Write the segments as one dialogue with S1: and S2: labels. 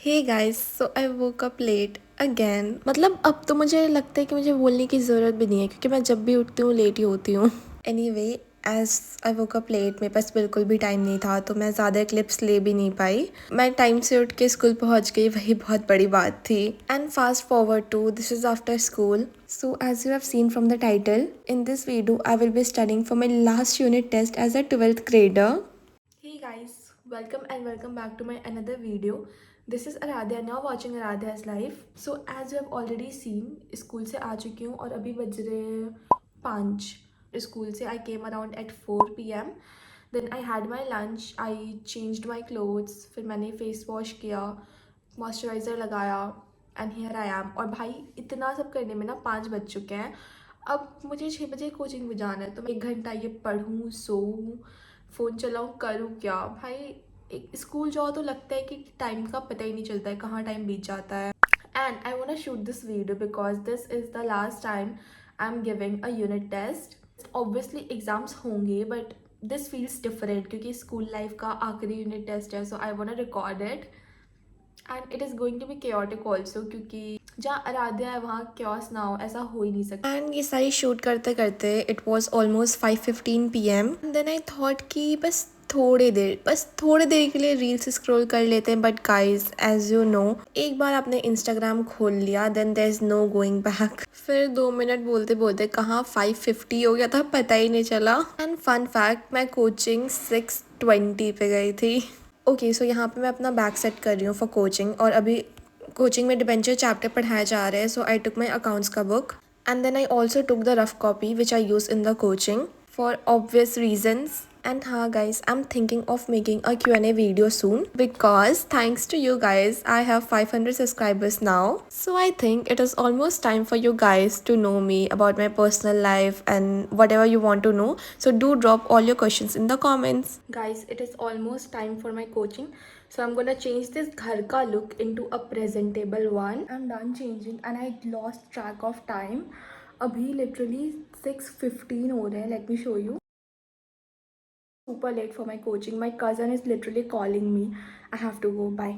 S1: Hey guys, सो आई woke up late again. मतलब अब तो मुझे लगता है कि मुझे बोलने की ज़रूरत भी नहीं है क्योंकि मैं जब भी उठती हूँ लेट ही होती हूँ। Anyway, as I woke up late, मेरे पास बिल्कुल भी टाइम नहीं था तो मैं ज़्यादा क्लिप्स ले भी नहीं पाई। मैं टाइम से उठ के स्कूल पहुँच गई, वही बहुत बड़ी बात थी। And fast forward to this is after school. So as you have seen from the title, in this video I will be studying for my last unit test as a 12th grader. Hey guys, welcome back to my another video. This is Aradhya, now watching Aradhya's life. So as you have already seen, school से आ चुकी हूँ और अभी बज रहे हैं 5। School से I came around at 4 p.m. Then I had my lunch, I changed my clothes, फिर मैंने फेस वॉश किया, मॉइस्चराइज़र लगाया एंड हियर आई एम। और भाई इतना सब करने में ना 5 बज चुके हैं। अब मुझे 6 बजे कोचिंग में जाना है तो मैं 1 घंटा ये पढ़ूँ, सोऊँ, फ़ोन चलाऊँ, करूँ क्या भाई। एक स्कूल जाओ तो लगता है कि टाइम का पता ही नहीं चलता है, कहाँ टाइम बीत जाता है। And I want to shoot this video because this is the last time I am giving a unit test. Obviously exams होंगे बट दिस फील्स डिफरेंट क्योंकि स्कूल लाइफ का आखिरी यूनिट टेस्ट है। So I want to record it and it is going to be chaotic also क्योंकि जहाँ आराध्या है वहाँ chaos ना हो, ऐसा हो ही नहीं सकता। एंड ये सारी शूट करते करते it was almost 5:15 PM। Then I thought कि बस थोड़े देर के लिए रील्स स्क्रॉल कर लेते हैं। But guys, as you know, एक बार आपने इंस्टाग्राम खोल लिया then there is no going back. फिर 2 मिनट बोलते बोलते कहाँ 5:50 हो गया था, पता ही नहीं चला। एंड फन फैक्ट, मैं कोचिंग 6:20 पे गई थी। ओके, सो यहाँ पे मैं अपना बैग सेट कर रही हूँ फॉर कोचिंग और अभी कोचिंग में डिबेंचर चैप्टर पढ़ाए जा रहे हैं। So I took my accounts का book and then I also took the rough copy which I use in the coaching for obvious reasons. And guys, I'm thinking of making a Q&A video soon because thanks to you guys, I have 500 subscribers now. So I think it is almost time for you guys to know me about my personal life and whatever you want to know. So do drop all your questions in the comments. Guys, it is almost time for my coaching. So I'm gonna change this ghar ka look into a presentable one. I'm done changing and I lost track of time. अभी literally 6:15 हो रहे हैं. Let me show you. Super late for my coaching. My cousin is literally calling me. I have to go. Bye.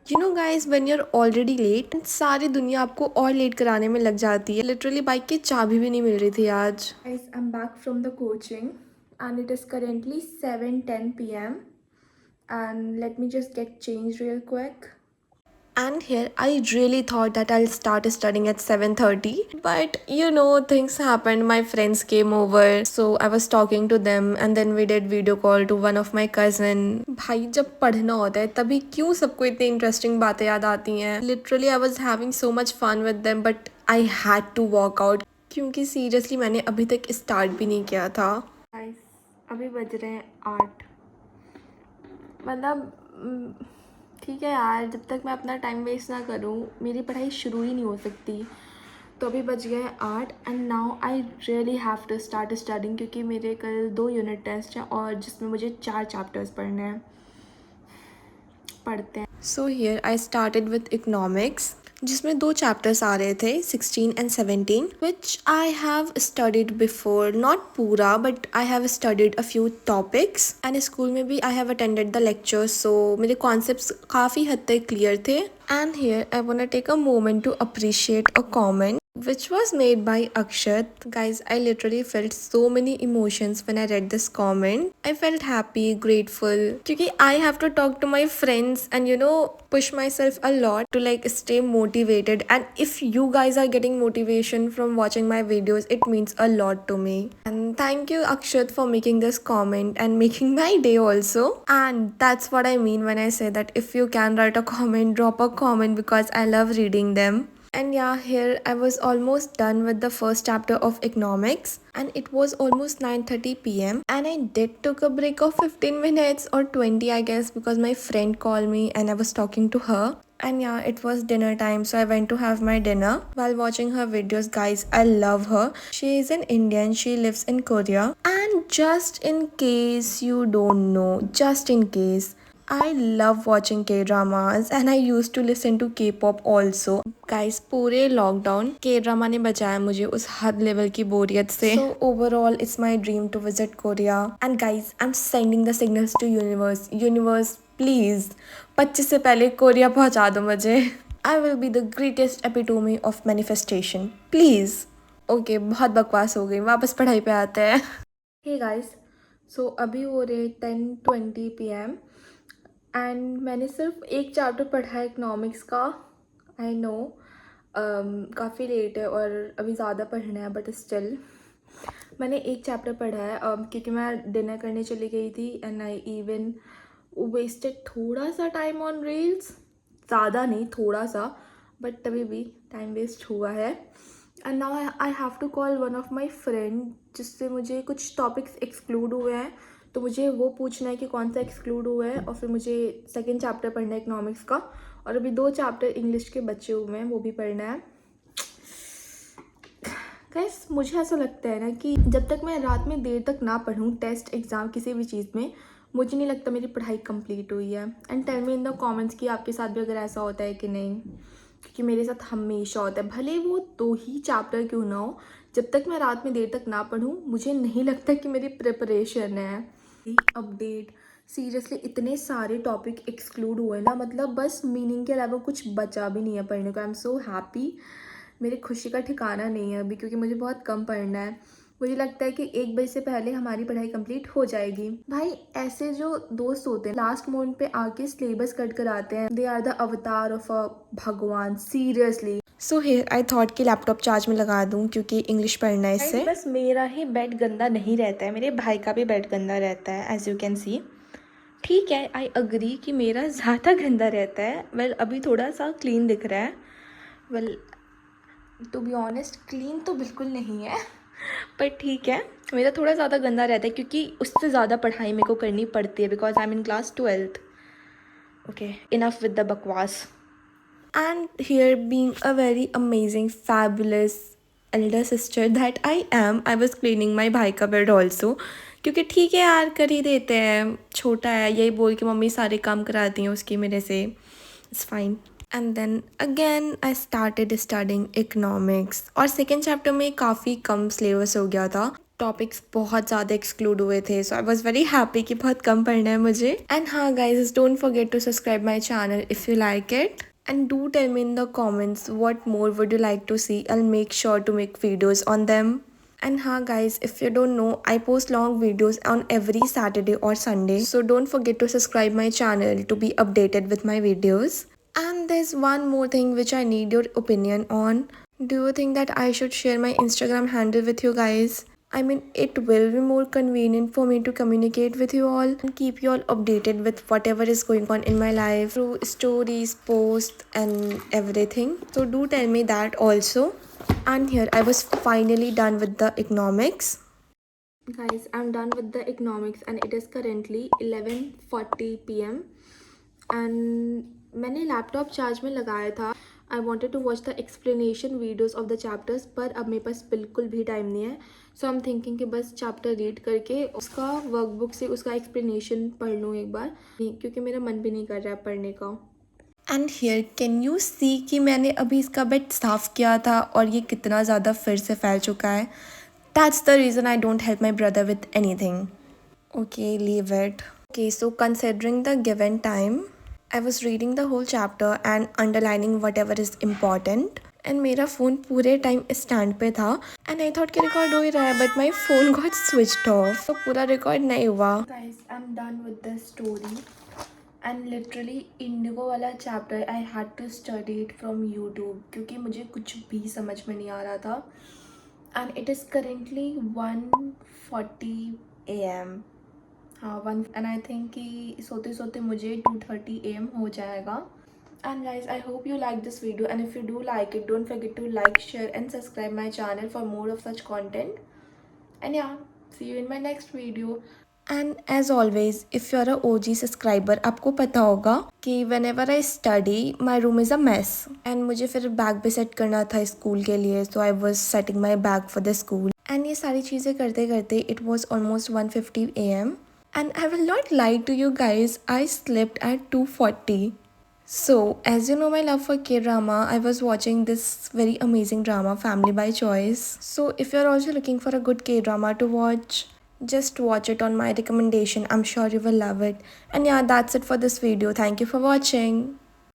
S1: You know guys, when you're already late, सारी दुनिया आपको और late कराने में लग जाती है। Literally बाइक की चाबी भी नहीं मिल रही थी आज। Guys, I'm back from the coaching and it is currently 7:10 p.m. and let me just get changed real quick. And here I really thought that I'll start studying at 7:30, but you know, things happened. My friends came over, so I was talking to them and then we did video call to one of my cousin. भाई जब पढ़ना होता है तभी क्यों सबको इतनी interesting बातें याद आती हैं। Literally I was having so much fun with them but I had to walk out क्योंकि सीरियसली मैंने अभी तक स्टार्ट भी नहीं किया था। Guys, अभी बज रहे हैं 8। मतलब ठीक है यार, जब तक मैं अपना टाइम वेस्ट ना करूँ मेरी पढ़ाई शुरू ही नहीं हो सकती। तो अभी बज गए 8 and now I really have to start studying क्योंकि मेरे कल 2 यूनिट टेस्ट हैं और जिसमें मुझे 4 चैप्टर्स पढ़ने हैं। पढ़ते हैं। So here I started with economics जिसमें 2 चैप्टर्स आ रहे थे 16 and 17 which I have studied before, not पूरा but I have studied a few topics and school में भी I have attended the lectures. So मेरे कॉन्सेप्ट्स काफ़ी हद तक क्लियर थे। And here I want to take a moment to appreciate a comment which was made by Akshat. Guys, I literally felt so many emotions when I read this comment. I felt happy, grateful क्योंकि I have to talk to my friends and push myself a lot to like stay motivated, and if you guys are getting motivation from watching my videos, it means a lot to me. And thank you Akshat for making this comment and making my day also. And that's what I mean when I say that if you can write a comment, drop a comment because I love reading them. And yeah, here I was almost done with the first chapter of economics and it was almost 9:30 p.m. and I did took a break of 15 minutes or 20 I guess because my friend called me and I was talking to her. And yeah, it was dinner time, so I went to have my dinner while watching her videos. Guys, I love her. She is an Indian, she lives in Korea. And just in case you don't know, just in case, I love watching K-dramas and I used to listen to K-pop also. Guys, पूरे lockdown K-drama ने बचाया मुझे उस हद level की बोरियत से. So overall, it's my dream to visit Korea. And guys, I'm sending the signals to universe. Universe, please 25 से पहले कोरिया पहुंचा दो मुझे। आई will be the greatest epitome of manifestation please. Okay, बहुत बकवास हो गई, वापस पढ़ाई पे आते हैं। हे गाइस, सो अभी हो रहे 10:20 PM एंड मैंने सिर्फ एक चैप्टर पढ़ा है इकोनॉमिक्स का। आई नो काफ़ी लेट है और अभी ज़्यादा पढ़ना है, बट स्टिल मैंने एक चैप्टर पढ़ा है क्योंकि मैं डिनर करने चली गई थी एंड आई इवन वेस्टेड थोड़ा सा टाइम ऑन रील्स, ज़्यादा नहीं थोड़ा सा, बट तभी भी टाइम वेस्ट हुआ है। And now I have to call one of my friend जिससे मुझे कुछ टॉपिक्स एक्सक्लूड हुए हैं, तो मुझे वो पूछना है कि कौन सा एक्सक्लूड हुआ है, और फिर मुझे सेकेंड चैप्टर पढ़ना है इकोनॉमिक्स का, और अभी 2 चैप्टर इंग्लिश के बचे हुए हैं, वो भी पढ़ना है। गाइस, मुझे ऐसा लगता है ना कि जब तक मैं रात में देर तक ना पढूं टेस्ट एग्ज़ाम किसी भी चीज़ में, मुझे नहीं लगता मेरी पढ़ाई कंप्लीट हुई है। And tell me in the comments कि आपके साथ भी अगर ऐसा होता है कि नहीं, क्योंकि मेरे साथ हमेशा होता है, भले वो 2 ही चैप्टर क्यों ना हो, जब तक मैं रात में देर तक ना पढूं मुझे नहीं लगता कि मेरी प्रिपरेशन है। अपडेट, सीरियसली इतने सारे टॉपिक एक्सक्लूड हुए ना, मतलब बस मीनिंग के अलावा कुछ बचा भी नहीं है पढ़ने को। I am so happy. मेरी खुशी का ठिकाना नहीं है अभी, क्योंकि मुझे बहुत कम पढ़ना है। मुझे लगता है कि 1 बजे से पहले हमारी पढ़ाई कंप्लीट हो जाएगी। भाई, ऐसे जो दोस्त होते हैं लास्ट मोमेंट पे आके सिलेबस कट कर आते हैं, दे आर द अवतार ऑफ अ भगवान, seriously. So here I thought कि लैपटॉप चार्ज में लगा दूं क्योंकि इंग्लिश पढ़ना है इससे। बस मेरा ही बेड गंदा नहीं रहता है, मेरे भाई का भी बेड गंदा रहता है, एज यू कैन सी। ठीक है, आई अग्री कि मेरा ज़्यादा गंदा रहता है। वेल, अभी थोड़ा सा क्लीन दिख रहा है। Well, to be honest clean तो बिल्कुल नहीं है, पर ठीक है, मेरा थोड़ा ज़्यादा गंदा रहता है क्योंकि उससे ज़्यादा पढ़ाई मेरे को करनी पड़ती है, because I am in class 12th। Okay, enough with the बकवास। And here, being a very amazing, fabulous elder sister that I am, I was cleaning my भाई का बेड also, क्योंकि ठीक है यार, कर ही देते हैं, छोटा है, यही बोल के मम्मी सारे काम कराती हैं उसकी मेरे से, it's fine. And then again I started studying economics, और सेकेंड चैप्टर में काफ़ी कम सिलेबस हो गया था, टॉपिक्स बहुत ज़्यादा एक्सक्लूड हुए थे, so I was very happy कि बहुत कम पढ़ना है मुझे। एंड हाँ guys, don't forget to subscribe my channel if you like it, and do tell me in the comments what more would you like to see. I'll make sure to make videos on them. And ha guys, if you don't know, I post long videos on every Saturday or Sunday, so don't forget to subscribe my channel to be updated with my videos. And there's one more thing which I need your opinion on. Do you think that I should share my Instagram handle with you guys? I mean, it will be more convenient for me to communicate with you all and keep you all updated with whatever is going on in my life through stories, posts, and everything. So do tell me that also. And here I was finally done with the economics. Guys, I'm done with the economics and it is currently 11:40 PM. And मैंने laptop charge में लगाया था। I wanted to watch the explanation videos of the chapters, पर अब मेरे पास बिल्कुल भी टाइम नहीं है। सो आई एम थिंकिंग कि बस चैप्टर रीड करके उसका वर्कबुक से उसका एक्सप्लेनेशन पढ़ लूँ एक बार, क्योंकि मेरा मन भी नहीं कर रहा है पढ़ने का। And here can you see कि मैंने अभी इसका बेड साफ़ किया था और ये कितना ज़्यादा फिर से फैल चुका है। That's the reason I don't help my brother with any thing. Okay, leave it. Okay, so considering the given time, I was reading the whole chapter and underlining whatever is important. And मेरा phone पूरे time stand पे था and I thought कि record हो ही रहा है, but my phone got switched off, तो पूरा रिकॉर्ड नहीं हुआ। Guys, I'm done with the story and literally Indigo वाला chapter I had to study it from YouTube क्योंकि मुझे कुछ भी समझ में नहीं आ रहा था। And it is currently 1:40 AM। हाँ, 1 एंड आई थिंक कि सोते सोते मुझे 2:30 AM हो जाएगा। And guys, I hope you like this video and if you do like it, don't forget to like, share and subscribe my channel for more of such content. And yeah, see you in my next video. And as always, if you are a OG subscriber, आपको पता होगा कि whenever I study my room is a mess, and मुझे फिर bag भी set करना था school के लिए, so I was setting my bag for the school. And ये सारी चीज़ें करते करते it was almost 1:50 AM. And I will not lie to you guys, I slept at 2:40. So, as you know my love for K-drama, I was watching this very amazing drama, Family by Choice. So, if you're also looking for a good K-drama to watch, Just watch it on my recommendation. I'm sure you will love it. And yeah, that's it for this video. Thank you for watching.